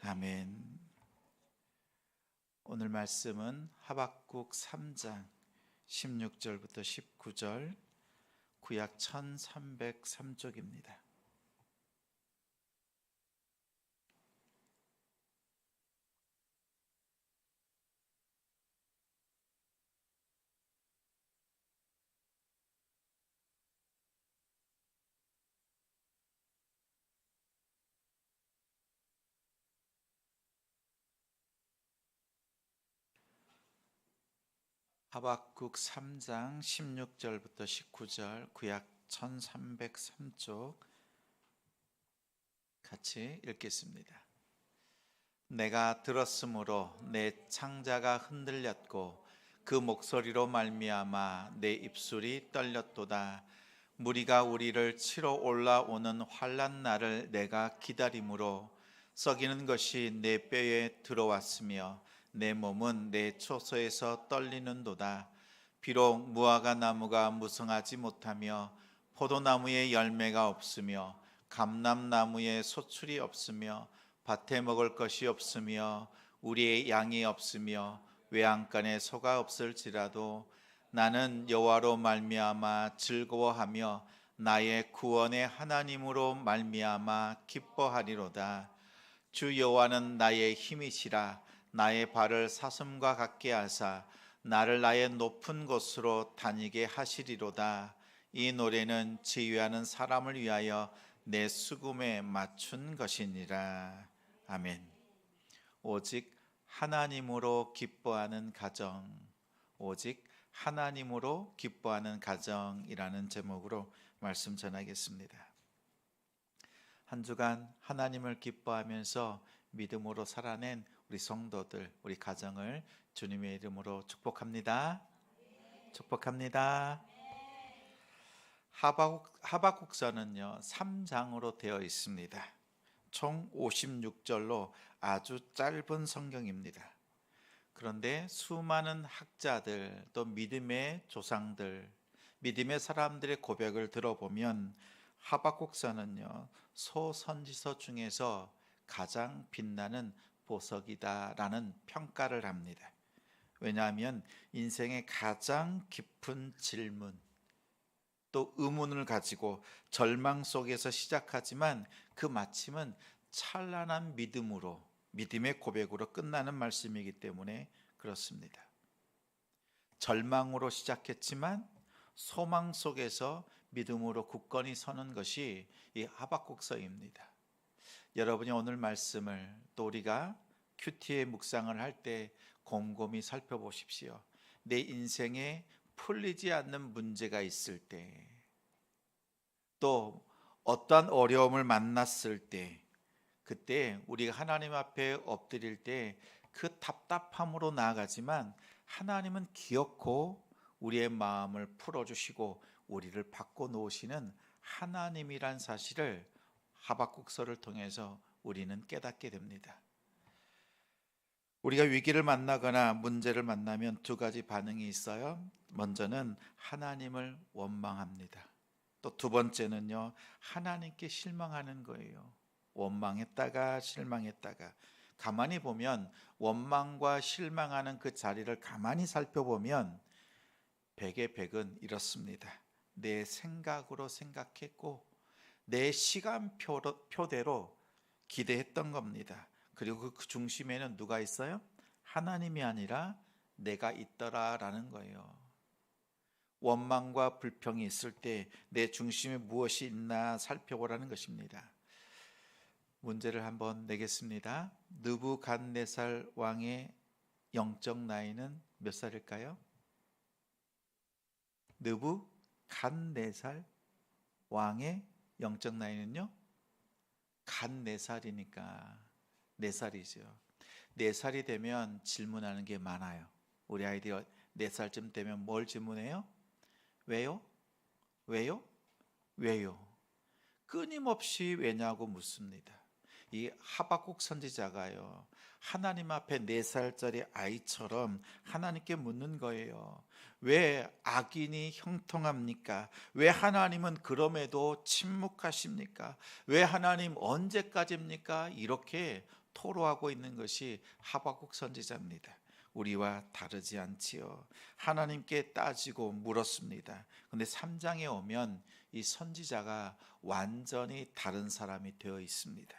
아멘. 오늘 말씀은 하박국 3장 16절부터 19절, 구약 1303쪽입니다. 하박국 3장 16절부터 19절, 구약 1303쪽 같이 읽겠습니다. 내가 들었으므로 내 창자가 흔들렸고 그 목소리로 말미암아 내 입술이 떨렸도다. 무리가 우리를 치러 올라오는 환난 날을 내가 기다림으로 썩이는 것이 내 뼈에 들어왔으며 내 몸은 내 초소에서 떨리는도다. 비록 무화과 나무가 무성하지 못하며 포도나무에 열매가 없으며 감람나무에 소출이 없으며 밭에 먹을 것이 없으며 우리의 양이 없으며 외양간에 소가 없을지라도 나는 여호와로 말미암아 즐거워하며 나의 구원의 하나님으로 말미암아 기뻐하리로다. 주 여호와는 나의 힘이시라. 나의 발을 사슴과 같게 하사 나를 나의 높은 곳으로 다니게 하시리로다. 이 노래는 지휘하는 사람을 위하여 내 수금에 맞춘 것이니라. 아멘. 오직 하나님으로 기뻐하는 가정, 오직 하나님으로 기뻐하는 가정이라는 제목으로 말씀 전하겠습니다. 한 주간 하나님을 기뻐하면서 믿음으로 살아낸 우리 성도들, 우리 가정을 주님의 이름으로 축복합니다. 축복합니다. 하박국서는요 3장으로 되어 있습니다. 총 56절로 아주 짧은 성경입니다. 그런데 수많은 학자들, 또 믿음의 조상들, 믿음의 사람들의 고백을 들어보면 하박국서는요 소선지서 중에서 가장 빛나는 보석이다라는 평가를 합니다. 왜냐하면 인생의 가장 깊은 질문, 또 의문을 가지고 절망 속에서 시작하지만 그 마침은 찬란한 믿음으로, 믿음의 고백으로 끝나는 말씀이기 때문에 그렇습니다. 절망으로 시작했지만 소망 속에서 믿음으로 굳건히 서는 것이 이 하박국서입니다. 여러분이 오늘 말씀을 또 우리가 큐티의 묵상을 할 때 곰곰이 살펴보십시오. 내 인생에 풀리지 않는 문제가 있을 때, 또 어떠한 어려움을 만났을 때, 그때 우리가 하나님 앞에 엎드릴 때 그 답답함으로 나아가지만 하나님은 기어코 우리의 마음을 풀어주시고 우리를 바꿔놓으시는 하나님이란 사실을 하박국서를 통해서 우리는 깨닫게 됩니다. 우리가 위기를 만나거나 문제를 만나면 두 가지 반응이 있어요. 먼저는 하나님을 원망합니다. 또 두 번째는요, 하나님께 실망하는 거예요. 원망했다가 실망했다가. 가만히 보면 원망과 실망하는 그 자리를 가만히 살펴보면 백의 백은 이렇습니다. 내 생각으로 생각했고 내 시간표대로 기대했던 겁니다. 그리고 그 중심에는 누가 있어요? 하나님이 아니라 내가 있더라라는 거예요. 원망과 불평이 있을 때 내 중심에 무엇이 있나 살펴보라는 것입니다. 문제를 한번 내겠습니다. 느부갓네살 왕의 영적 나이는 몇 살일까요? 느부갓네살 왕의 영적 나이는요? 갓 4살이니까 4살이죠. 4살이 되면 질문하는 게 많아요. 우리 아이들이 4살쯤 되면 뭘 질문해요? 왜요? 왜요? 왜요? 끊임없이 왜냐고 묻습니다. 이 하박국 선지자가요, 하나님 앞에 4살짜리 아이처럼 하나님께 묻는 거예요. 왜 악인이 형통합니까? 왜 하나님은 그럼에도 침묵하십니까? 왜 하나님 언제까지입니까? 이렇게 토로하고 있는 것이 하박국 선지자입니다. 우리와 다르지 않지요. 하나님께 따지고 물었습니다. 근데 3장에 오면 이 선지자가 완전히 다른 사람이 되어 있습니다.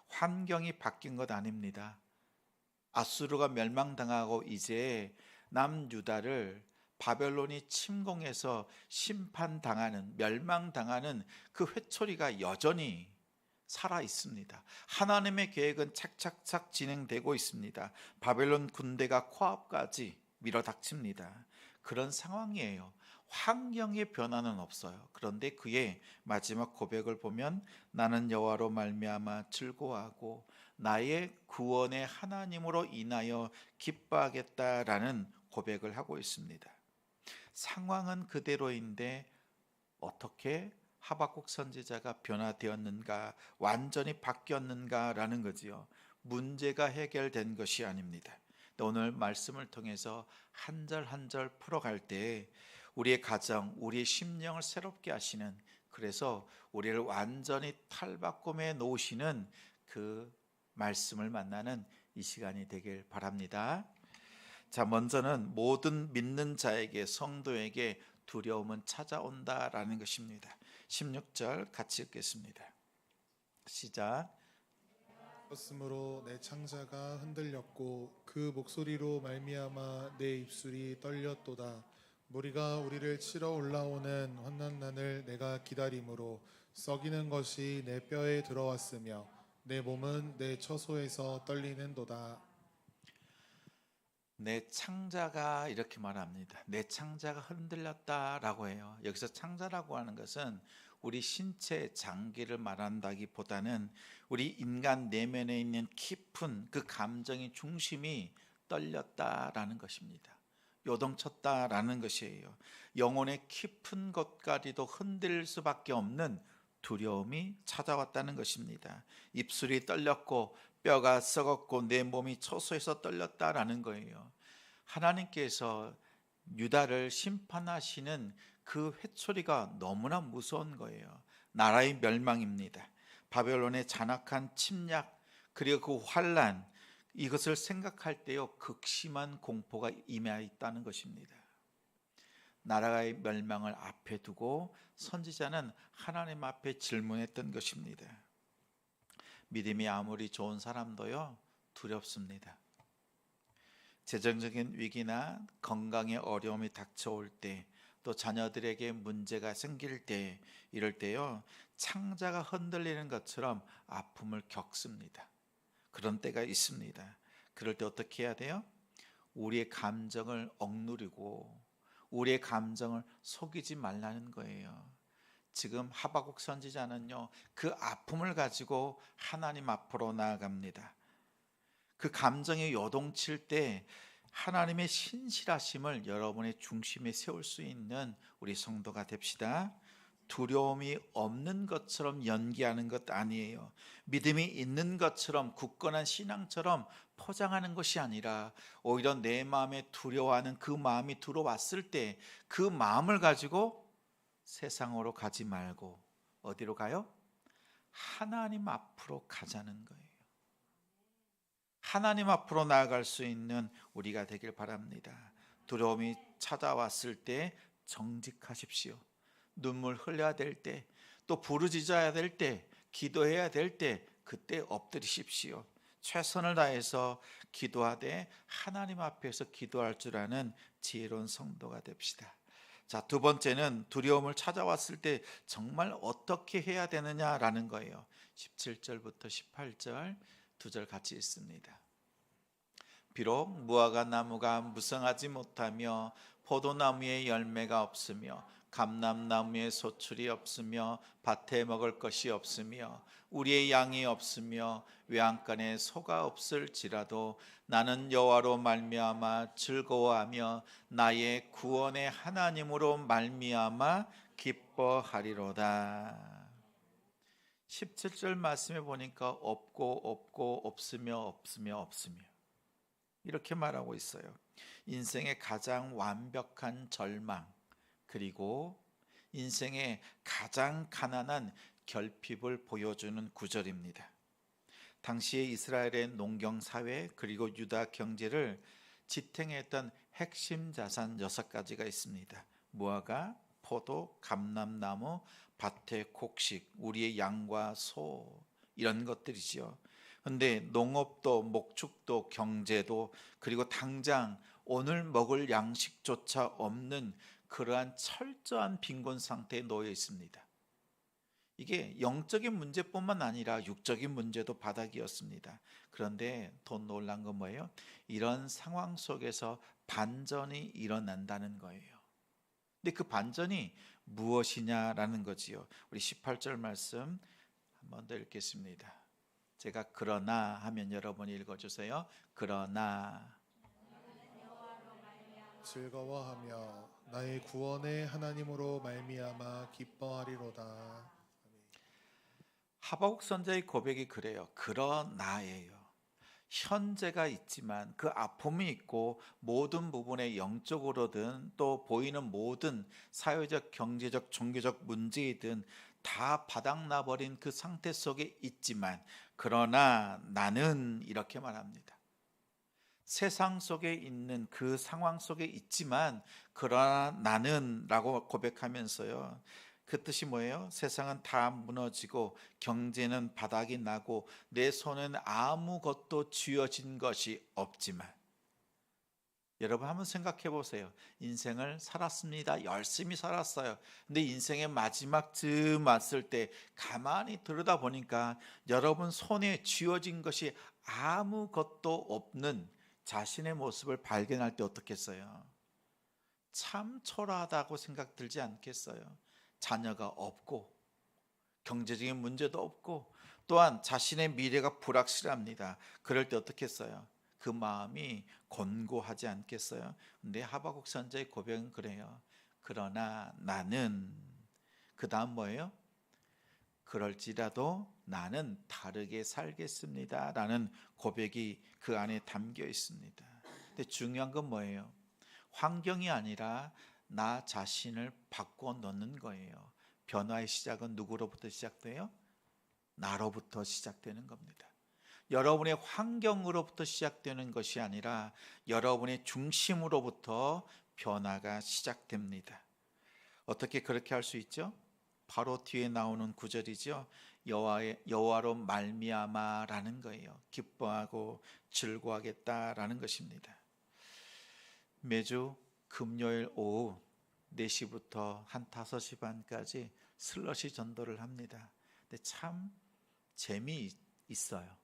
환경이 바뀐 것 아닙니다. 아수르가 멸망당하고 이제 남유다를 바벨론이 침공해서 심판당하는, 멸망당하는 그 회초리가 여전히 살아 있습니다. 하나님의 계획은 착착착 진행되고 있습니다. 바벨론 군대가 코앞까지 밀어닥칩니다. 그런 상황이에요. 환경의 변화는 없어요. 그런데 그의 마지막 고백을 보면 나는 여호와로 말미암아 즐거워하고 나의 구원의 하나님으로 인하여 기뻐하겠다라는 고백을 하고 있습니다. 상황은 그대로인데 어떻게 하박국 선지자가 변화되었는가, 완전히 바뀌었는가라는 거지요. 문제가 해결된 것이 아닙니다. 오늘 말씀을 통해서 한 절 한 절 풀어갈 때 우리의 가정, 우리의 심령을 새롭게 하시는, 그래서 우리를 완전히 탈바꿈해 놓으시는 그 말씀을 만나는 이 시간이 되길 바랍니다. 자, 먼저는 모든 믿는 자에게, 성도에게 두려움은 찾아온다라는 것입니다. 16절 같이 읽겠습니다. 시작. 었으므로 내 창자가 흔들렸고 그 목소리로 말미암아 내 입술이 떨렸도다. 무리가 우리를 치러 올라오는 환난난을 내가 기다림으로 썩이는 것이 내 뼈에 들어왔으며 내 몸은 내 처소에서 떨리는도다. 내 창자가 이렇게 말합니다. 내 창자가 흔들렸다라고 해요. 여기서 창자라고 하는 것은 우리 신체 장기를 말한다기보다는 우리 인간 내면에 있는 깊은 그 감정의 중심이 떨렸다라는 것입니다. 요동쳤다라는 것이에요. 영혼의 깊은 것까지도 흔들릴 수밖에 없는 두려움이 찾아왔다는 것입니다. 입술이 떨렸고 뼈가 썩었고 내 몸이 처소에서 떨렸다라는 거예요. 하나님께서 유다를 심판하시는 그 회초리가 너무나 무서운 거예요. 나라의 멸망입니다. 바벨론의 잔악한 침략, 그리고 그 환란, 이것을 생각할 때요 극심한 공포가 임해 있다는 것입니다. 나라의 멸망을 앞에 두고 선지자는 하나님 앞에 질문했던 것입니다. 믿음이 아무리 좋은 사람도요 두렵습니다. 재정적인 위기나 건강의 어려움이 닥쳐올 때, 또 자녀들에게 문제가 생길 때, 이럴 때요 창자가 흔들리는 것처럼 아픔을 겪습니다. 그런 때가 있습니다. 그럴 때 어떻게 해야 돼요? 우리의 감정을 억누르고 우리의 감정을 속이지 말라는 거예요. 지금 하박국 선지자는요 그 아픔을 가지고 하나님 앞으로 나아갑니다. 그 감정이 요동칠 때 하나님의 신실하심을 여러분의 중심에 세울 수 있는 우리 성도가 됩시다. 두려움이 없는 것처럼 연기하는 것 아니에요. 믿음이 있는 것처럼, 굳건한 신앙처럼 포장하는 것이 아니라 오히려 내 마음에 두려워하는 그 마음이 들어왔을 때 그 마음을 가지고 세상으로 가지 말고 어디로 가요? 하나님 앞으로 가자는 거예요. 하나님 앞으로 나아갈 수 있는 우리가 되길 바랍니다. 두려움이 찾아왔을 때 정직하십시오. 눈물 흘려야 될 때, 또 부르짖어야 될 때, 기도해야 될 때, 그때 엎드리십시오. 최선을 다해서 기도하되 하나님 앞에서 기도할 줄 아는 지혜로운 성도가 됩시다. 자, 두 번째는 두려움을 찾아왔을 때 정말 어떻게 해야 되느냐라는 거예요. 17절부터 18절 두 절 같이 읽습니다. 비록 무화과 나무가 무성하지 못하며 포도나무에 열매가 없으며 감람나무에 소출이 없으며 밭에 먹을 것이 없으며 우리의 양이 없으며 외양간에 소가 없을지라도 나는 여호와로 말미암아 즐거워하며 나의 구원의 하나님으로 말미암아 기뻐하리로다. 17절 말씀에 보니까 없고 없으며 이렇게 말하고 있어요. 인생의 가장 완벽한 절망, 그리고 인생의 가장 가난한 결핍을 보여주는 구절입니다. 당시의 이스라엘의 농경 사회 그리고 유다 경제를 지탱했던 핵심 자산 6가지가 있습니다. 무화과, 포도, 감람나무, 밭의 곡식, 우리의 양과 소 이런 것들이지요. 근데 농업도 목축도 경제도 그리고 당장 오늘 먹을 양식조차 없는 그러한 철저한 빈곤 상태에 놓여 있습니다. 이게 영적인 문제뿐만 아니라 육적인 문제도 바닥이었습니다. 그런데 더 놀란 건 뭐예요? 이런 상황 속에서 반전이 일어난다는 거예요. 근데 그 반전이 무엇이냐라는 거지요. 우리 18절 말씀 한 번 더 읽겠습니다. 제가 그러나 하면 여러분이 읽어주세요. 그러나 즐거워하며 나의 구원의 하나님으로 말미암아 기뻐하리로다. 하박국 선지자의 고백이 그래요. 그러나예요. 현재가 있지만 그 아픔이 있고 모든 부분에 영적으로든 또 보이는 모든 사회적, 경제적, 종교적 문제이든 다 바닥나버린 그 상태 속에 있지만 그러나 나는 이렇게 말합니다. 세상 속에 있는 그 상황 속에 있지만 그러나 나는 라고 고백하면서요. 그 뜻이 뭐예요? 세상은 다 무너지고 경제는 바닥이 나고 내 손엔 아무것도 쥐어진 것이 없지만 여러분 한번 생각해 보세요. 인생을 살았습니다. 열심히 살았어요. 근데 인생의 마지막 쯤 왔을 때 가만히 들여다보니까 여러분 손에 쥐어진 것이 아무것도 없는 자신의 모습을 발견할 때 어떻겠어요? 참 초라하다고 생각 들지 않겠어요? 자녀가 없고 경제적인 문제도 없고 또한 자신의 미래가 불확실합니다. 그럴 때 어떻겠어요? 그 마음이 곤고하지 않겠어요? 근데 하박국 선지자의 고백은 그래요. 그러나 나는 그 다음 뭐예요? 그럴지라도 나는 다르게 살겠습니다 라는 고백이 그 안에 담겨 있습니다. 근데 중요한 건 뭐예요? 환경이 아니라 나 자신을 바꿔 놓는 거예요. 변화의 시작은 누구로부터 시작돼요? 나로부터 시작되는 겁니다. 여러분의 환경으로부터 시작되는 것이 아니라 여러분의 중심으로부터 변화가 시작됩니다. 어떻게 그렇게 할 수 있죠? 바로 뒤에 나오는 구절이죠. 여호와로 말미암아라는 거예요. 기뻐하고 즐거워하겠다라는 것입니다. 매주 금요일 오후 4시부터 한 5시 반까지 슬러시 전도를 합니다. 근데 참 재미있어요.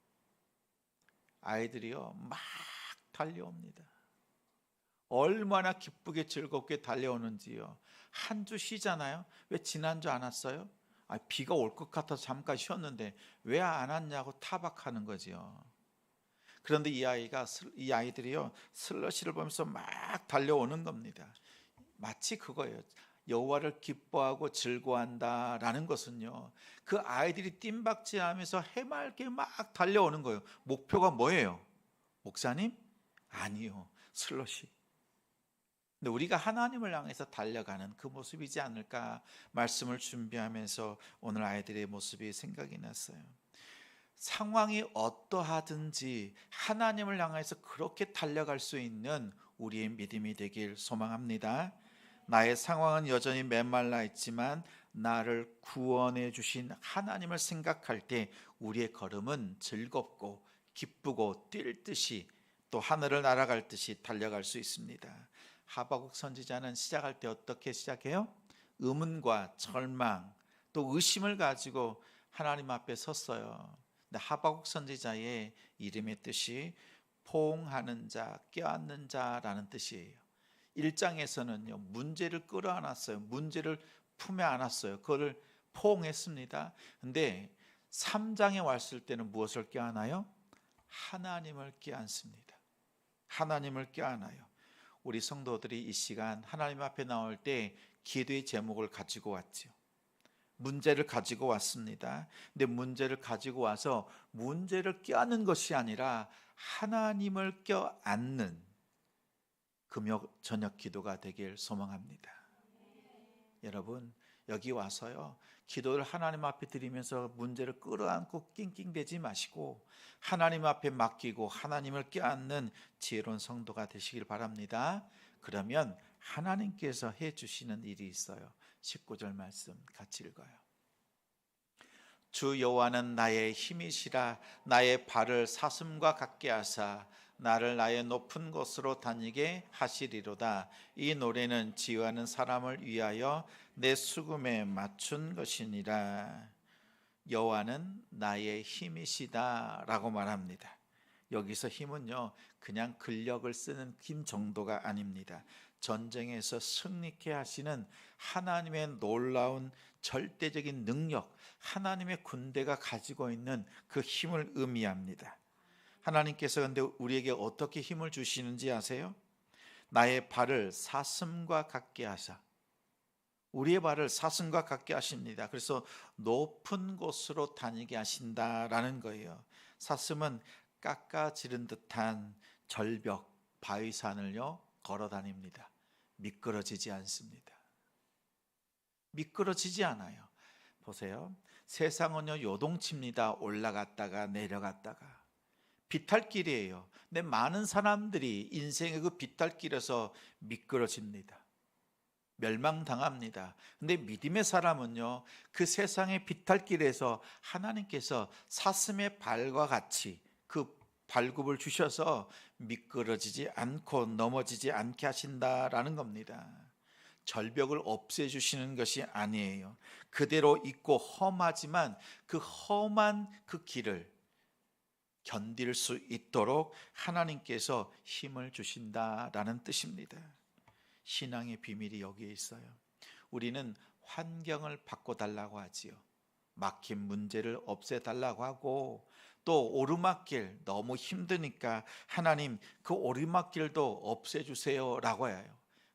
아이들이요 막 달려옵니다. 얼마나 기쁘게 즐겁게 달려오는지요. 한 주 쉬잖아요. 왜 지난주 안 왔어요? 비가 올 것 같아서 잠깐 쉬었는데 왜 안 왔냐고 타박하는 거지요. 그런데 이 아이들이요 슬러시를 보면서 막 달려오는 겁니다. 마치 그거예요. 여호와를 기뻐하고 즐거워한다라는 것은요. 그 아이들이 뜀박질하면서 해맑게 막 달려오는 거예요. 목표가 뭐예요? 목사님? 아니요. 슬러시. 근데 우리가 하나님을 향해서 달려가는 그 모습이지 않을까 말씀을 준비하면서 오늘 아이들의 모습이 생각이 났어요. 상황이 어떠하든지 하나님을 향해서 그렇게 달려갈 수 있는 우리의 믿음이 되길 소망합니다. 나의 상황은 여전히 메말라 있지만 나를 구원해 주신 하나님을 생각할 때 우리의 걸음은 즐겁고 기쁘고 뛸 듯이 또 하늘을 날아갈 듯이 달려갈 수 있습니다. 하박국 선지자는 시작할 때 어떻게 시작해요? 의문과 절망 또 의심을 가지고 하나님 앞에 섰어요. 근데 하박국 선지자의 이름의 뜻이 포옹하는 자, 껴안는 자라는 뜻이에요. 1장에서는요 문제를 끌어안았어요. 문제를 품에 안았어요. 그거를 포옹했습니다. 근데 3장에 왔을 때는 무엇을 껴안아요? 하나님을 껴안습니다. 하나님을 껴안아요. 우리 성도들이 이 시간 하나님 앞에 나올 때 기도의 제목을 가지고 왔죠. 문제를 가지고 왔습니다. 근데 문제를 가지고 와서 문제를 껴안는 것이 아니라 하나님을 껴안는 금요 저녁 기도가 되길 소망합니다. 여러분 여기 와서요 기도를 하나님 앞에 드리면서 문제를 끌어안고 낑낑대지 마시고 하나님 앞에 맡기고 하나님을 껴안는 지혜로운 성도가 되시길 바랍니다. 그러면 하나님께서 해주시는 일이 있어요. 19절 말씀 같이 읽어요. 주 여호와는 나의 힘이시라. 나의 발을 사슴과 같게 하사 나를 나의 높은 곳으로 다니게 하시리로다. 이 노래는 지휘하는 사람을 위하여 내 수금에 맞춘 것이니라. 여호와는 나의 힘이시다라고 말합니다. 여기서 힘은요, 그냥 근력을 쓰는 힘 정도가 아닙니다. 전쟁에서 승리케 하시는 하나님의 놀라운 절대적인 능력, 하나님의 군대가 가지고 있는 그 힘을 의미합니다. 하나님께서 근데 우리에게 어떻게 힘을 주시는지 아세요? 나의 발을 사슴과 같게 하사, 우리의 발을 사슴과 같게 하십니다. 그래서 높은 곳으로 다니게 하신다라는 거예요. 사슴은 깎아지른 듯한 절벽, 바위산을요 걸어 다닙니다. 미끄러지지 않습니다. 미끄러지지 않아요. 보세요. 세상은요 요동칩니다. 올라갔다가 내려갔다가 비탈길이에요. 근데 많은 사람들이 인생의 그 비탈길에서 미끄러집니다. 멸망당합니다. 근데 믿음의 사람은요 그 세상의 비탈길에서 하나님께서 사슴의 발과 같이 그 발굽을 주셔서 미끄러지지 않고 넘어지지 않게 하신다라는 겁니다. 절벽을 없애주시는 것이 아니에요. 그대로 있고 험하지만 그 험한 그 길을 견딜 수 있도록 하나님께서 힘을 주신다라는 뜻입니다. 신앙의 비밀이 여기에 있어요. 우리는 환경을 바꿔달라고 하지요. 막힌 문제를 없애달라고 하고 또 오르막길 너무 힘드니까 하나님 그 오르막길도 없애주세요 라고 해요.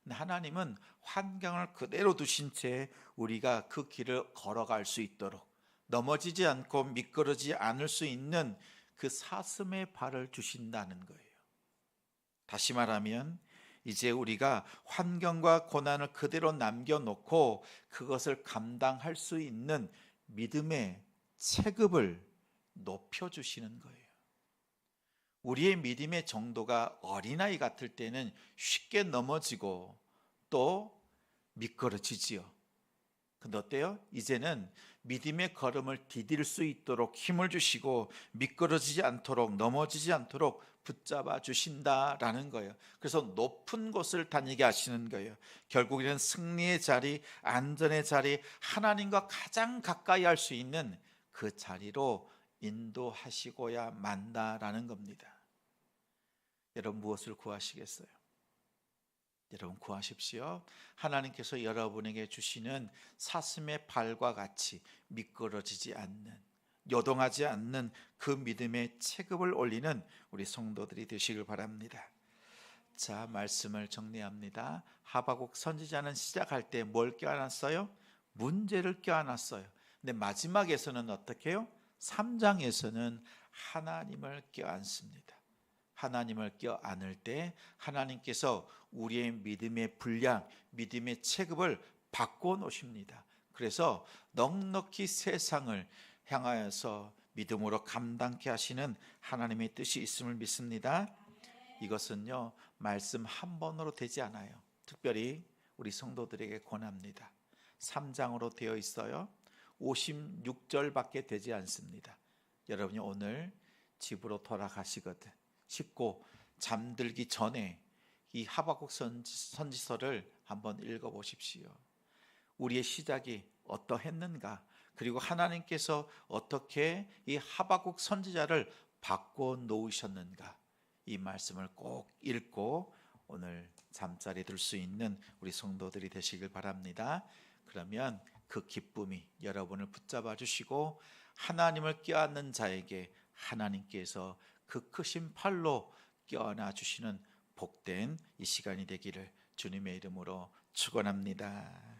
근데 하나님은 환경을 그대로 두신 채 우리가 그 길을 걸어갈 수 있도록 넘어지지 않고 미끄러지지 않을 수 있는 그 사슴의 발을 주신다는 거예요. 다시 말하면 이제 우리가 환경과 고난을 그대로 남겨놓고 그것을 감당할 수 있는 믿음의 체급을 높여주시는 거예요. 우리의 믿음의 정도가 어린아이 같을 때는 쉽게 넘어지고 또 미끄러지지요. 근데 어때요? 이제는 믿음의 걸음을 디딜 수 있도록 힘을 주시고 미끄러지지 않도록 넘어지지 않도록 붙잡아 주신다라는 거예요. 그래서 높은 곳을 다니게 하시는 거예요. 결국에는 승리의 자리, 안전의 자리, 하나님과 가장 가까이 할 수 있는 그 자리로 인도하시고야 만다라는 겁니다. 여러분 무엇을 구하시겠어요? 여러분 구하십시오. 하나님께서 여러분에게 주시는 사슴의 발과 같이 미끄러지지 않는, 요동하지 않는 그 믿음의 체급을 올리는 우리 성도들이 되시길 바랍니다. 자, 말씀을 정리합니다. 하박국 선지자는 시작할 때 뭘 껴안았어요? 문제를 껴안았어요. 근데 마지막에서는 어떻게 해요? 3장에서는 하나님을 껴안습니다. 하나님을 껴안을 때 하나님께서 우리의 믿음의 분량, 믿음의 체급을 바꿔 놓으십니다. 그래서 넉넉히 세상을 향하여서 믿음으로 감당케 하시는 하나님의 뜻이 있음을 믿습니다. 이것은요 말씀 한 번으로 되지 않아요. 특별히 우리 성도들에게 권합니다. 3장으로 되어 있어요. 56절밖에 되지 않습니다. 여러분이 오늘 집으로 돌아가시거든 씻고 잠들기 전에 이 하박국 선지서를 한번 읽어보십시오. 우리의 시작이 어떠했는가, 그리고 하나님께서 어떻게 이 하박국 선지자를 바꿔 놓으셨는가, 이 말씀을 꼭 읽고 오늘 잠자리 들 수 있는 우리 성도들이 되시길 바랍니다. 그러면 그 기쁨이 여러분을 붙잡아 주시고 하나님을 껴안는 자에게 하나님께서 그 크신 팔로 껴안아 주시는 복된 이 시간이 되기를 주님의 이름으로 축원합니다.